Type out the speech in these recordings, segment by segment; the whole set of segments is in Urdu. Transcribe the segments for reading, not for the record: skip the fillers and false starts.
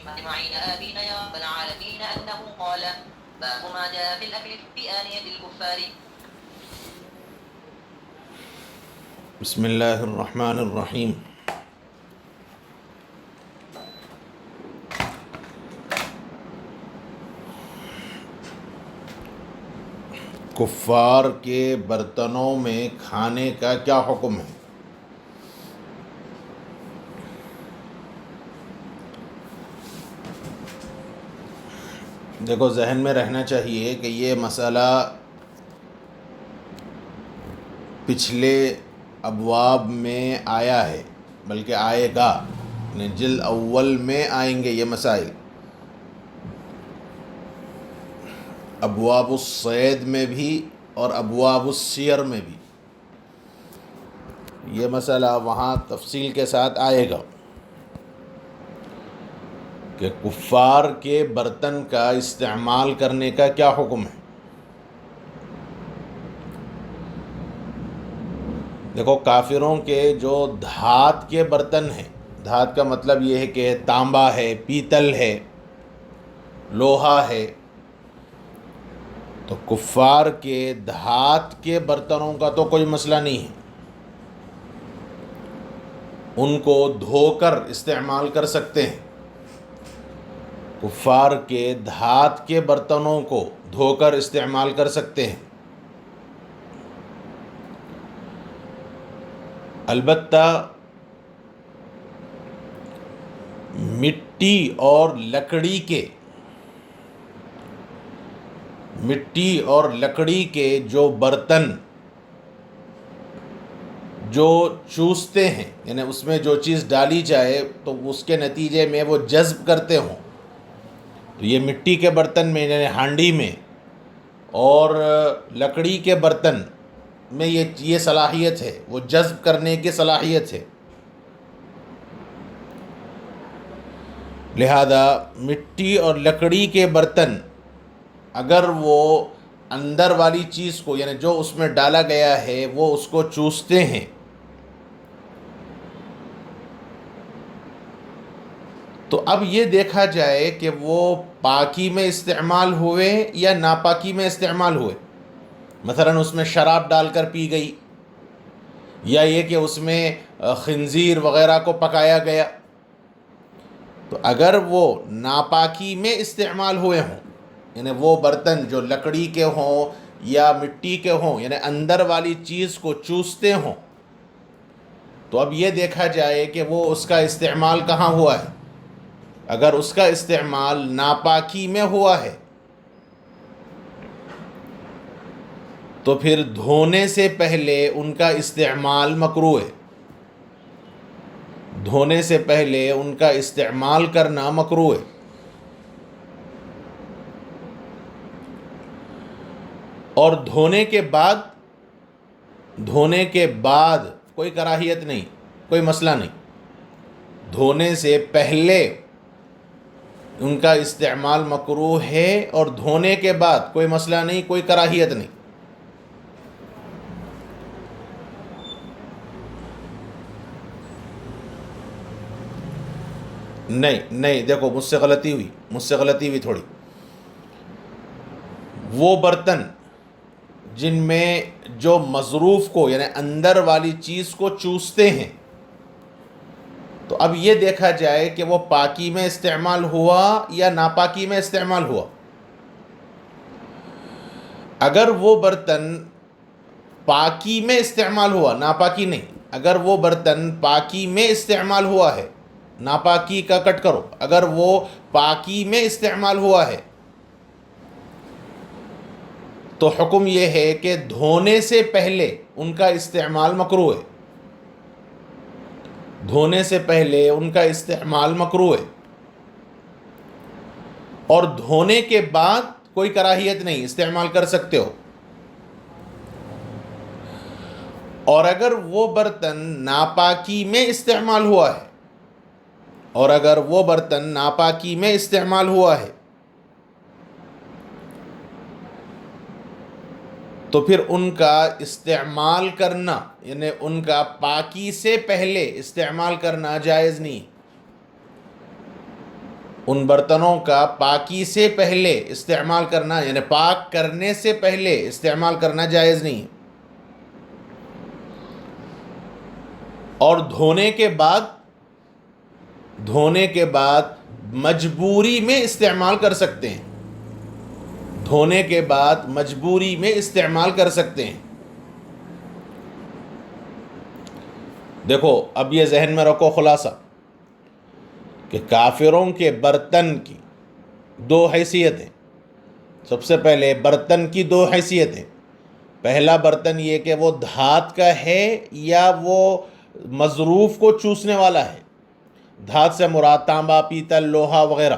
أجمعين آمين يا رب العالمين. أنه قال: باب ما جاء في الأكل في آنية الكفار. بسم اللہ الرحمن الرحیم۔ کفار کے برتنوں میں کھانے کا کیا حکم ہے؟ دیکھو، ذہن میں رہنا چاہیے کہ یہ مسئلہ پچھلے ابواب میں آیا ہے، بلکہ آئے گا، یعنی جلد اول میں آئیں گے یہ مسائل۔ ابواب الصید میں بھی اور ابواب السیر میں بھی یہ مسئلہ وہاں تفصیل کے ساتھ آئے گا کہ کفار کے برتن کا استعمال کرنے کا کیا حکم ہے۔ دیکھو، کافروں کے جو دھات کے برتن ہیں، دھات کا مطلب یہ ہے کہ تانبا ہے، پیتل ہے، لوہا ہے، تو کفار کے دھات کے برتنوں کا تو کوئی مسئلہ نہیں ہے، ان کو دھو کر استعمال کر سکتے ہیں۔ کفار کے دھات کے برتنوں کو دھو کر استعمال کر سکتے ہیں۔ البتہ مٹی اور لکڑی کے جو برتن جو چوستے ہیں، یعنی اس میں جو چیز ڈالی جائے تو اس کے نتیجے میں وہ جذب کرتے ہوں، تو یہ مٹی کے برتن میں، یعنی ہانڈی میں، اور لکڑی کے برتن میں یہ صلاحیت ہے، وہ جذب کرنے کی صلاحیت ہے۔ لہذا مٹی اور لکڑی کے برتن اگر وہ اندر والی چیز کو، یعنی جو اس میں ڈالا گیا ہے، وہ اس کو چوستے ہیں، تو اب یہ دیکھا جائے کہ وہ پاکی میں استعمال ہوئے یا ناپاکی میں استعمال ہوئے۔ مثلا اس میں شراب ڈال کر پی گئی، یا یہ کہ اس میں خنزیر وغیرہ کو پکایا گیا، تو اگر وہ ناپاکی میں استعمال ہوئے ہوں، یعنی وہ برتن جو لکڑی کے ہوں یا مٹی کے ہوں، یعنی اندر والی چیز کو چوستے ہوں، تو اب یہ دیکھا جائے کہ وہ اس کا استعمال کہاں ہوا ہے۔ اگر اس کا استعمال ناپاکی میں ہوا ہے تو پھر دھونے سے پہلے ان کا استعمال مکروہ ہے، دھونے سے پہلے ان کا استعمال کرنا مکروہ ہے۔ اور دھونے کے بعد کوئی کراہیت نہیں، کوئی مسئلہ نہیں۔ دھونے سے پہلے ان کا استعمال مکروہ ہے، اور دھونے کے بعد کوئی مسئلہ نہیں، کوئی کراہیت نہیں۔ نہیں، دیکھو، مجھ سے غلطی ہوئی تھوڑی۔ وہ برتن جن میں جو مظروف کو، یعنی اندر والی چیز کو چوستے ہیں، تو اب یہ دیکھا جائے کہ وہ پاکی میں استعمال ہوا یا ناپاکی میں استعمال ہوا۔ اگر وہ برتن پاکی میں استعمال ہوا، ناپاکی نہیں، اگر وہ برتن پاکی میں استعمال ہوا ہے، ناپاکی کا کٹ کرو، اگر وہ پاکی میں استعمال ہوا ہے تو حکم یہ ہے کہ دھونے سے پہلے ان کا استعمال مکروہ ہے، دھونے سے پہلے ان کا استعمال مکروہ ہے، اور دھونے کے بعد کوئی کراہیت نہیں، استعمال کر سکتے ہو۔ اور اگر وہ برتن ناپاکی میں استعمال ہوا ہے، تو پھر ان کا استعمال کرنا، یعنی ان کا پاکی سے پہلے استعمال کرنا جائز نہیں۔ ان برتنوں کا پاکی سے پہلے استعمال کرنا، یعنی پاک کرنے سے پہلے استعمال کرنا جائز نہیں ہے، اور دھونے کے بعد مجبوری میں استعمال کر سکتے ہیں، دھونے کے بعد مجبوری میں استعمال کر سکتے ہیں۔ دیکھو اب یہ ذہن میں رکھو خلاصہ کہ کافروں کے برتن کی دو حیثیتیں، سب سے پہلے برتن کی دو حیثیتیں، پہلا برتن یہ کہ وہ دھات کا ہے یا وہ مظروف کو چوسنے والا ہے۔ دھات سے مراد تانبا، پیتل، لوہا وغیرہ،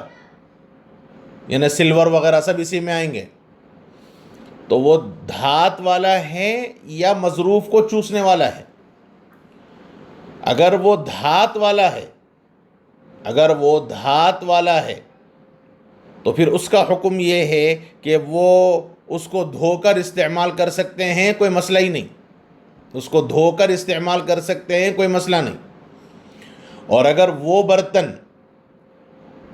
یعنی سلور وغیرہ سب اسی میں آئیں گے۔ تو وہ دھات والا ہے یا مظروف کو چوسنے والا ہے؟ اگر وہ دھات والا ہے تو پھر اس کا حکم یہ ہے کہ وہ اس کو دھو کر استعمال کر سکتے ہیں، کوئی مسئلہ ہی نہیں، اس کو دھو کر استعمال کر سکتے ہیں، کوئی مسئلہ نہیں۔ اور اگر وہ برتن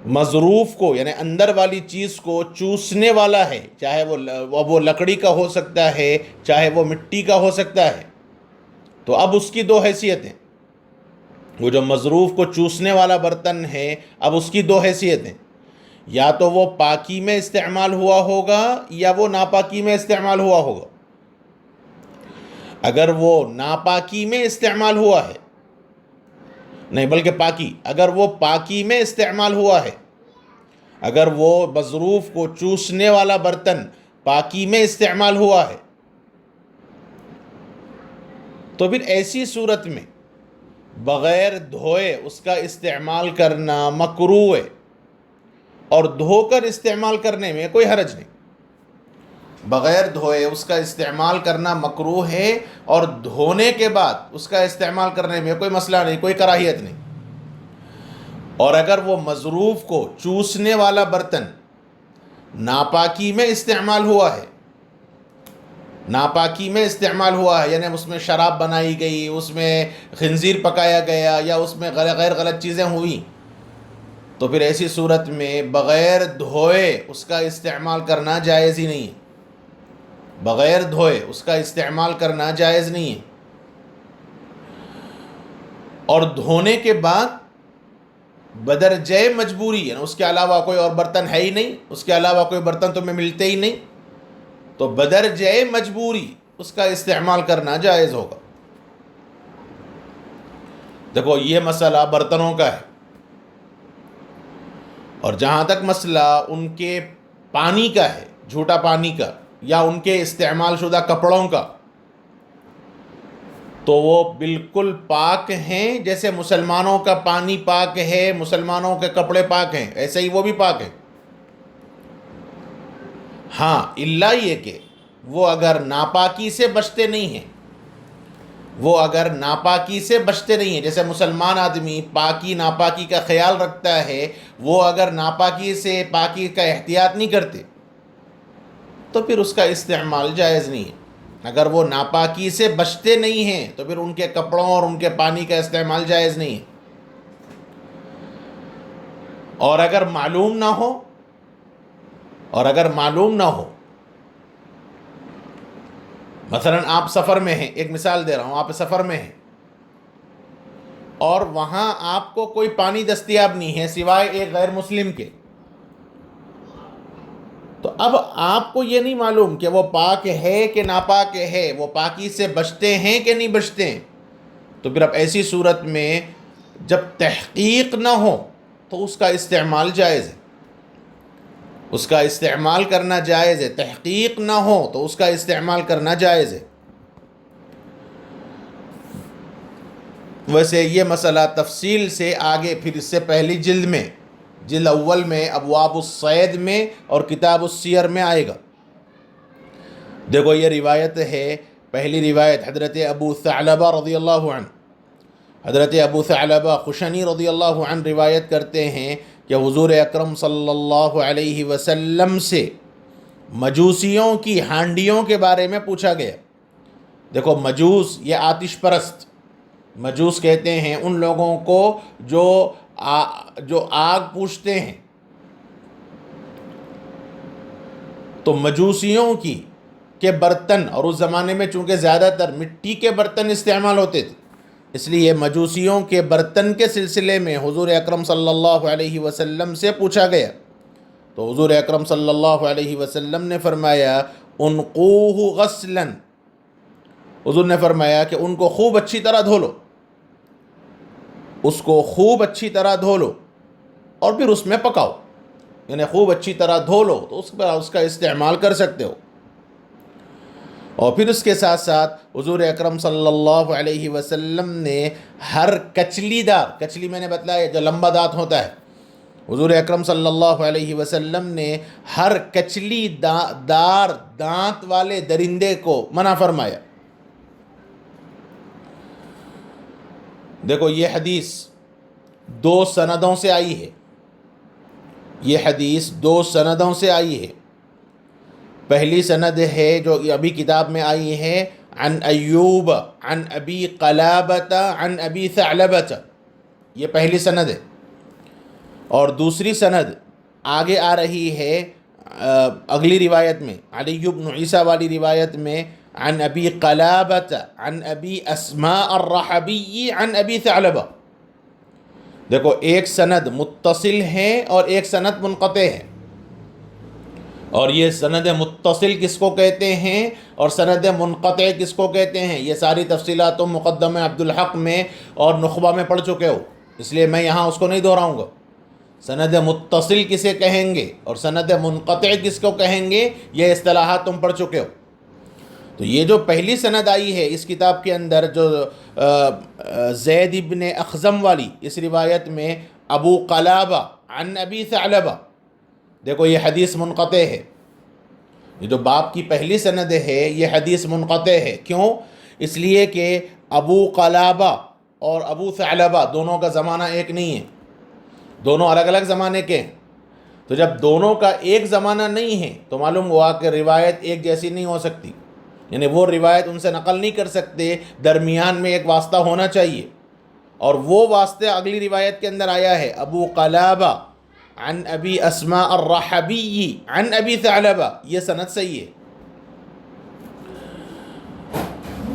مظروف کو، یعنی اندر والی چیز کو چوسنے والا ہے، چاہے وہ لکڑی کا ہو سکتا ہے، چاہے وہ مٹی کا ہو سکتا ہے، تو اب اس کی دو حیثیتیں، وہ جو مظروف کو چوسنے والا برتن ہے اب اس کی دو حیثیتیں، یا تو وہ پاکی میں استعمال ہوا ہوگا یا وہ ناپاکی میں استعمال ہوا ہوگا۔ اگر وہ ناپاکی میں استعمال ہوا ہے، نہیں بلکہ پاکی، اگر وہ پاکی میں استعمال ہوا ہے، اگر وہ مظروف کو چوسنے والا برتن پاکی میں استعمال ہوا ہے، تو پھر ایسی صورت میں بغیر دھوئے اس کا استعمال کرنا مکروہ ہے، اور دھو کر استعمال کرنے میں کوئی حرج نہیں۔ بغیر دھوئے اس کا استعمال کرنا مکروہ ہے، اور دھونے کے بعد اس کا استعمال کرنے میں کوئی مسئلہ نہیں، کوئی کراہیت نہیں۔ اور اگر وہ مظروف کو چوسنے والا برتن ناپاکی میں استعمال ہوا ہے، یعنی اس میں شراب بنائی گئی، اس میں خنزیر پکایا گیا، یا اس میں غیر غلط چیزیں ہوئیں، تو پھر ایسی صورت میں بغیر دھوئے اس کا استعمال کرنا جائز ہی نہیں ہے، بغیر دھوئے اس کا استعمال کرنا جائز نہیں ہے۔ اور دھونے کے بعد بدرجہ مجبوری، یعنی اس کے علاوہ کوئی اور برتن ہے ہی نہیں، اس کے علاوہ کوئی برتن تمہیں ملتے ہی نہیں، تو بدرجہ مجبوری اس کا استعمال کرنا جائز ہوگا۔ دیکھو یہ مسئلہ برتنوں کا ہے، اور جہاں تک مسئلہ ان کے پانی کا ہے، جھوٹا پانی کا، یا ان کے استعمال شدہ کپڑوں کا، تو وہ بالکل پاک ہیں، جیسے مسلمانوں کا پانی پاک ہے، مسلمانوں کے کپڑے پاک ہیں، ایسے ہی وہ بھی پاک ہیں۔ ہاں الا یہ کہ وہ اگر ناپاکی سے بچتے نہیں ہیں، جیسے مسلمان آدمی پاکی ناپاکی کا خیال رکھتا ہے، وہ اگر ناپاکی سے پاکی کا احتیاط نہیں کرتے تو پھر اس کا استعمال جائز نہیں ہے۔ اگر وہ ناپاکی سے بچتے نہیں ہیں تو پھر ان کے کپڑوں اور ان کے پانی کا استعمال جائز نہیں ہے۔ اور اگر معلوم نہ ہو، مثلا آپ سفر میں ہیں، ایک مثال دے رہا ہوں، آپ سفر میں ہیں اور وہاں آپ کو کوئی پانی دستیاب نہیں ہے سوائے ایک غیر مسلم کے، تو اب آپ کو یہ نہیں معلوم کہ وہ پاک ہے کہ ناپاک ہے، وہ پاکی سے بچتے ہیں کہ نہیں بچتے ہیں، تو پھر اب ایسی صورت میں جب تحقیق نہ ہو تو اس کا استعمال جائز ہے، اس کا استعمال کرنا جائز ہے، تحقیق نہ ہو تو اس کا استعمال کرنا جائز ہے۔ ویسے یہ مسئلہ تفصیل سے آگے پھر اس سے پہلی جلد اول میں ابواب الصید میں اور کتاب السیر میں آئے گا۔ دیکھو یہ روایت ہے، پہلی روایت حضرت ابو ثعلبہ رضی اللہ عنہ، حضرت ابو ثعلبہ خشنی رضی اللہ عنہ روایت کرتے ہیں کہ حضور اکرم صلی اللہ علیہ وسلم سے مجوسیوں کی ہانڈیوں کے بارے میں پوچھا گیا۔ دیکھو مجوس یہ آتش پرست، مجوس کہتے ہیں ان لوگوں کو جو آگ پوجتے ہیں، تو مجوسیوں کے برتن، اور اس زمانے میں چونکہ زیادہ تر مٹی کے برتن استعمال ہوتے تھے، اس لیے مجوسیوں کے برتن کے سلسلے میں حضور اکرم صلی اللہ علیہ وسلم سے پوچھا گیا، تو حضور اکرم صلی اللہ علیہ وسلم نے فرمایا انقوہ غسلا، حضور نے فرمایا کہ ان کو خوب اچھی طرح دھو لو، اس کو خوب اچھی طرح دھو لو اور پھر اس میں پکاؤ، یعنی خوب اچھی طرح دھو لو تو اس کا استعمال کر سکتے ہو۔ اور پھر اس کے ساتھ ساتھ حضور اکرم صلی اللہ علیہ وسلم نے ہر کچلی میں نے بتلایا جو لمبا دانت ہوتا ہے، حضور اکرم صلی اللہ علیہ وسلم نے ہر کچلی دار دانت والے درندے کو منع فرمایا۔ دیکھو یہ حدیث 2 سندوں سے آئی ہے، یہ حدیث 2 سندوں سے آئی ہے۔ پہلی سند ہے جو ابھی کتاب میں آئی ہے، عن ایوب عن ابی قلابۃ عن ابی ثعلبۃ، یہ پہلی سند ہے۔ اور دوسری سند آگے آ رہی ہے اگلی روایت میں، علی بن عیسیٰ والی روایت میں، عن ابی قلابۃ عن ابی اسماء الرحبی عن ابی ثعلبہ۔ دیکھو ایک سند متصل ہے اور ایک سند منقطع ہے، اور یہ سند متصل کس کو کہتے ہیں اور سند منقطع کس کو کہتے ہیں، یہ ساری تفصیلات تم مقدمہ عبدالحق میں اور نخبہ میں پڑھ چکے ہو، اس لیے میں یہاں اس کو نہیں دہراؤں گا۔ سند متصل کسے کہیں گے اور سند منقطع کس کو کہیں گے، یہ اصطلاحات تم پڑھ چکے ہو۔ تو یہ جو پہلی سند آئی ہے اس کتاب کے اندر، جو زید ابن اخزم والی، اس روایت میں ابو قلابہ عن ابی ثعلبہ، دیکھو یہ حدیث منقطع ہے۔ یہ جو باب کی پہلی سند ہے یہ حدیث منقطع ہے، کیوں؟ اس لیے کہ ابو قلابہ اور ابو ثعلبہ دونوں کا زمانہ ایک نہیں ہے، دونوں الگ الگ زمانے کے ہیں۔ تو جب دونوں کا ایک زمانہ نہیں ہے تو معلوم ہوا کہ روایت ایک جیسی نہیں ہو سکتی، یعنی وہ روایت ان سے نقل نہیں کر سکتے، درمیان میں ایک واسطہ ہونا چاہیے، اور وہ واسطہ اگلی روایت کے اندر آیا ہے، ابو قلابہ عن ابی اسماء الرحبی عن ابی ثعلبہ، یہ سند صحیح ہے۔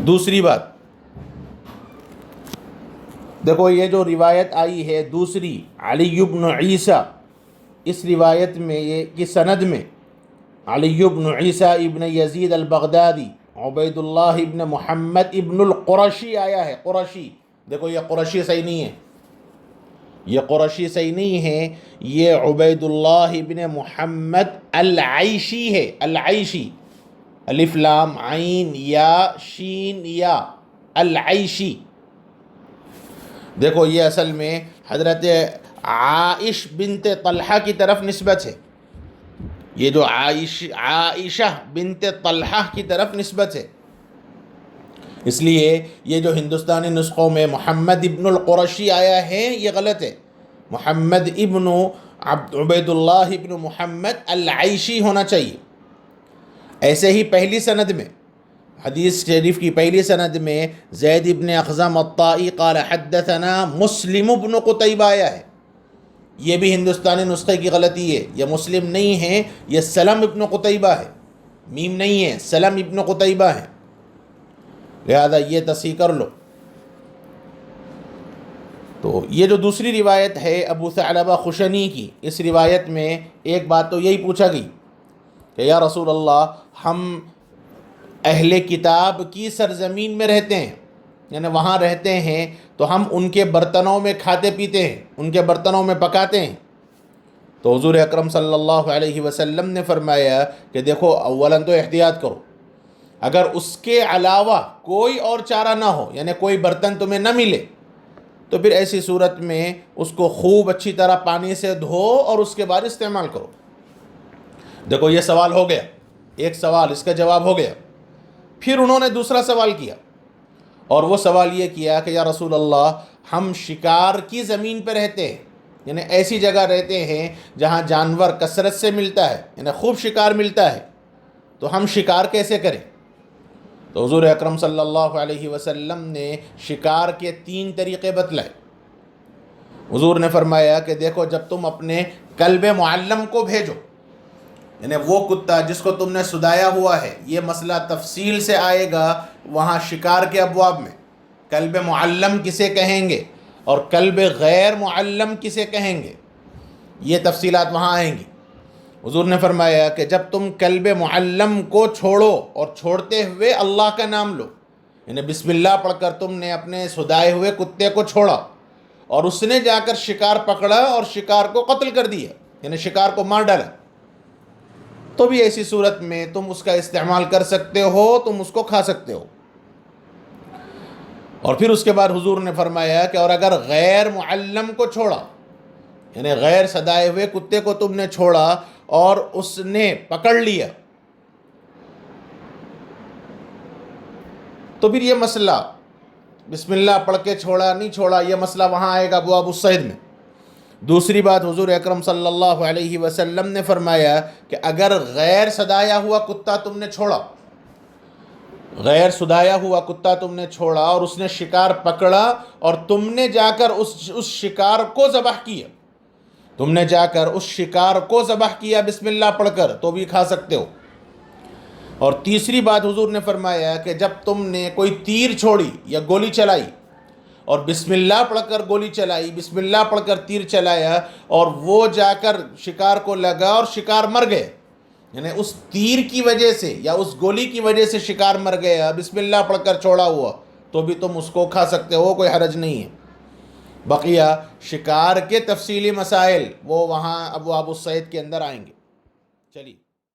دوسری بات دیکھو، یہ جو روایت آئی ہے دوسری علی بن عیسیٰ، اس روایت میں یہ کی سند میں علی بن عیسیٰ ابن یزید البغدادی، عبید اللہ ابن محمد ابن القرشی آیا ہے، قرشی، دیکھو یہ قرشی صحیح نہیں ہے، یہ قرشی صحیح نہیں ہے، یہ عبید اللہ ابن محمد العیشی ہے، العیشی، الف لام عین یا شین یا، العیشی۔ دیکھو یہ اصل میں حضرت عائش بنت طلحہ کی طرف نسبت ہے، یہ جو عائشہ بنت طلحہ کی طرف نسبت ہے، اس لیے یہ جو ہندوستانی نسخوں میں محمد ابن القرشی آیا ہے یہ غلط ہے، محمد ابن عبید اللہ ابن محمد العیشی ہونا چاہیے۔ ایسے ہی پہلی سند میں، حدیث شریف کی پہلی سند میں زید ابن اخزم الطائی قال حدثنا مسلم ابن قتیبہ آیا ہے، یہ بھی ہندوستانی نسخے کی غلطی ہے، یہ مسلم نہیں ہے، یہ سلم ابن قتیبہ ہے، میم نہیں ہے، سلم ابن قتیبہ ہے، لہذا یہ تصحیح کر لو۔ تو یہ جو دوسری روایت ہے ابو ثعلبہ خشنی کی، اس روایت میں ایک بات تو یہی پوچھا گئی کہ یا رسول اللہ، ہم اہل کتاب کی سرزمین میں رہتے ہیں، یعنی وہاں رہتے ہیں تو ہم ان کے برتنوں میں کھاتے پیتے ہیں، ان کے برتنوں میں پکاتے ہیں۔ تو حضور اکرم صلی اللہ علیہ وسلم نے فرمایا کہ دیکھو اولاً تو احتیاط کرو، اگر اس کے علاوہ کوئی اور چارہ نہ ہو، یعنی کوئی برتن تمہیں نہ ملے، تو پھر ایسی صورت میں اس کو خوب اچھی طرح پانی سے دھو اور اس کے بعد استعمال کرو۔ دیکھو یہ سوال ہو گیا، ایک سوال اس کا جواب ہو گیا۔ پھر انہوں نے دوسرا سوال کیا، اور وہ سوال یہ کیا کہ یا رسول اللہ، ہم شکار کی زمین پہ رہتے ہیں، یعنی ایسی جگہ رہتے ہیں جہاں جانور کثرت سے ملتا ہے، یعنی خوب شکار ملتا ہے، تو ہم شکار کیسے کریں؟ تو حضور اکرم صلی اللہ علیہ وسلم نے شکار کے 3 طریقے بتلائے۔ حضور نے فرمایا کہ دیکھو، جب تم اپنے کلب معلم کو بھیجو، یعنی وہ کتا جس کو تم نے سدایا ہوا ہے، یہ مسئلہ تفصیل سے آئے گا وہاں شکار کے ابواب میں، کلب معلم کسے کہیں گے اور کلب غیر معلم کسے کہیں گے، یہ تفصیلات وہاں آئیں گی۔ حضور نے فرمایا کہ جب تم کلب معلم کو چھوڑو اور چھوڑتے ہوئے اللہ کا نام لو، یعنی بسم اللہ پڑھ کر تم نے اپنے سدائے ہوئے کتے کو چھوڑا اور اس نے جا کر شکار پکڑا اور شکار کو قتل کر دیا، یعنی شکار کو مار ڈالا، تو بھی ایسی صورت میں تم اس کا استعمال کر سکتے ہو، تم اس کو کھا سکتے ہو۔ اور پھر اس کے بعد حضور نے فرمایا کہ اور اگر غیر معلم کو چھوڑا، یعنی غیر سدائے ہوئے کتے کو تم نے چھوڑا اور اس نے پکڑ لیا، تو پھر یہ مسئلہ بسم اللہ پڑھ کے چھوڑا نہیں چھوڑا، یہ مسئلہ وہاں آئے گا ابواب الصید میں۔ دوسری بات، حضور اکرم صلی اللہ علیہ وسلم نے فرمایا کہ اگر غیر سدایا ہوا کتا تم نے چھوڑا، غیر سدایا ہوا کتا تم نے چھوڑا اور اس نے شکار پکڑا اور تم نے جا کر اس شکار کو ذبح کیا، تم نے جا کر اس شکار کو ذبح کیا بسم اللہ پڑھ کر، تو بھی کھا سکتے ہو۔ اور تیسری بات حضور نے فرمایا کہ جب تم نے کوئی تیر چھوڑی یا گولی چلائی اور بسم اللہ پڑھ کر گولی چلائی، بسم اللہ پڑھ کر تیر چلایا اور وہ جا کر شکار کو لگا اور شکار مر گئے، یعنی اس تیر کی وجہ سے یا اس گولی کی وجہ سے شکار مر گیا، بسم اللہ پڑھ کر چھوڑا ہوا، تو بھی تم اس کو کھا سکتے ہو، کوئی حرج نہیں ہے۔ بقیہ شکار کے تفصیلی مسائل وہ وہاں ابواب الصید کے اندر آئیں گے۔ چلیے۔